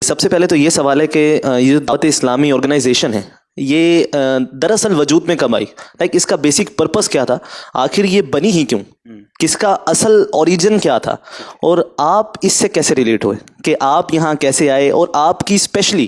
سب سے پہلے تو یہ سوال ہے کہ یہ جو دعوت اسلامی آرگنائزیشن ہے یہ دراصل وجود میں کب آئی؟ لائک اس کا بیسک پرپس کیا تھا؟ آخر یہ بنی ہی کیوں؟ کس کا اصل اوریجن کیا تھا؟ اور آپ اس سے کیسے ریلیٹ ہوئے کہ آپ یہاں کیسے آئے؟ اور آپ کی اسپیشلی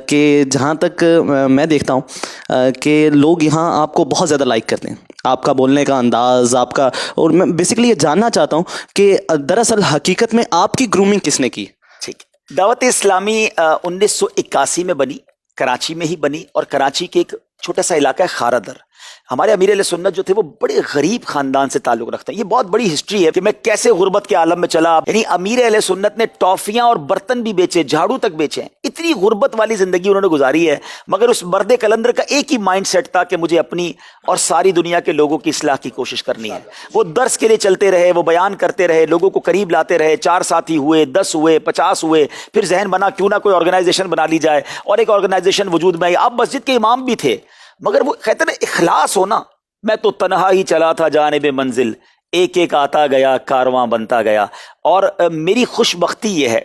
کہ جہاں تک میں دیکھتا ہوں کہ لوگ یہاں آپ کو بہت زیادہ لائک کرتے ہیں، آپ کا بولنے کا انداز، آپ کا، اور میں بیسکلی یہ جاننا چاہتا ہوں کہ دراصل حقیقت میں آپ کی گرومنگ کس نے کی؟ ٹھیک، دعوت اسلامی 1981 میں بنی، کراچی میں ہی بنی، اور کراچی کے ایک چھوٹا سا علاقہ ہے خارا در۔ ہمارے امیر اہل سنت جو تھے وہ بڑے غریب خاندان سے تعلق رکھتے ہیں۔ یہ بہت بڑی ہسٹری ہے کہ میں کیسے غربت کے عالم میں چلا، یعنی امیر اہل سنت نے ٹافیاں اور برتن بھی بیچے، جھاڑو تک بیچے ہیں، اتنی غربت والی زندگی انہوں نے گزاری ہے، مگر اس مرد کلندر کا ایک ہی مائنڈ سیٹ تھا کہ مجھے اپنی اور ساری دنیا کے لوگوں کی اصلاح کی کوشش کرنی ہے۔ وہ درس کے لیے چلتے رہے، وہ بیان کرتے رہے، لوگوں کو قریب لاتے رہے، 4 ساتھی ہوئے، 10 ہوئے، 50 ہوئے، پھر ذہن بنا کیوں نہ کوئی آرگنائزیشن بنا لی جائے، اور ایک آرگنائزیشن وجود میں آئی۔ آپ مسجد کے امام بھی تھے، مگر وہ کہتے ہیں نا اخلاص ہونا، میں تو تنہا ہی چلا تھا جانب منزل، ایک ایک آتا گیا کارواں بنتا گیا۔ اور میری خوش بختی یہ ہے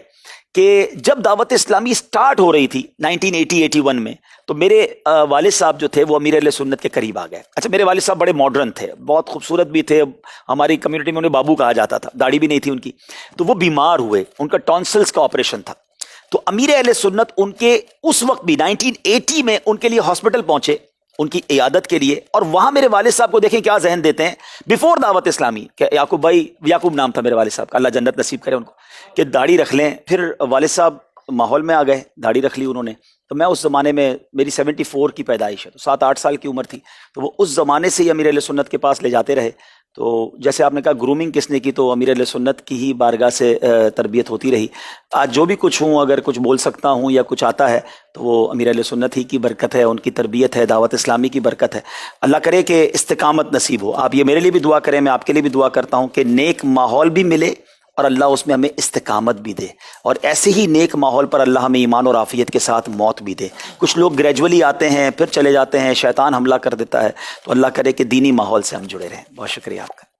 کہ جب دعوت اسلامی سٹارٹ ہو رہی تھی 1980-81 میں، تو میرے والد صاحب جو تھے وہ امیر اہل سنت کے قریب آ گئے۔ اچھا، میرے والد صاحب بڑے ماڈرن تھے، بہت خوبصورت بھی تھے، ہماری کمیونٹی میں انہیں بابو کہا جاتا تھا، داڑھی بھی نہیں تھی ان کی۔ تو وہ بیمار ہوئے، ان کا ٹونسلز کا آپریشن تھا، تو امیر اہل سنت ان کے اس وقت بھی 1980 میں ان کے لیے ہاسپٹل پہنچے ان کی عیادت کے لیے، اور وہاں میرے والد صاحب کو دیکھیں کیا ذہن دیتے ہیں بیفور دعوت اسلامی، کہ یعقوب بھائی، یعقوب نام تھا میرے والد صاحب کا، اللہ جنت نصیب کرے ان کو، کہ داڑھی رکھ لیں۔ پھر والد صاحب ماحول میں آ گئے، داڑھی رکھ لی انہوں نے۔ تو میں اس زمانے میں، میری 74 کی پیدائش ہے، تو 7-8 سال کی عمر تھی، تو وہ اس زمانے سے ہی امیر اہل سنت کے پاس لے جاتے رہے۔ تو جیسے آپ نے کہا گرومنگ کس نے کی، تو امیر اہل سنت کی ہی بارگاہ سے تربیت ہوتی رہی۔ آج جو بھی کچھ ہوں، اگر کچھ بول سکتا ہوں یا کچھ آتا ہے تو وہ امیر اہل سنت ہی کی برکت ہے، ان کی تربیت ہے، دعوت اسلامی کی برکت ہے۔ اللہ کرے کہ استقامت نصیب ہو۔ آپ یہ میرے لیے بھی دعا کریں، میں آپ کے لیے بھی دعا کرتا ہوں کہ نیک ماحول بھی ملے اور اللہ اس میں ہمیں استقامت بھی دے، اور ایسے ہی نیک ماحول پر اللہ ہمیں ایمان اور عافیت کے ساتھ موت بھی دے۔ کچھ لوگ گریجولی آتے ہیں پھر چلے جاتے ہیں، شیطان حملہ کر دیتا ہے، تو اللہ کرے کہ دینی ماحول سے ہم جڑے رہیں۔ بہت شکریہ آپ کا۔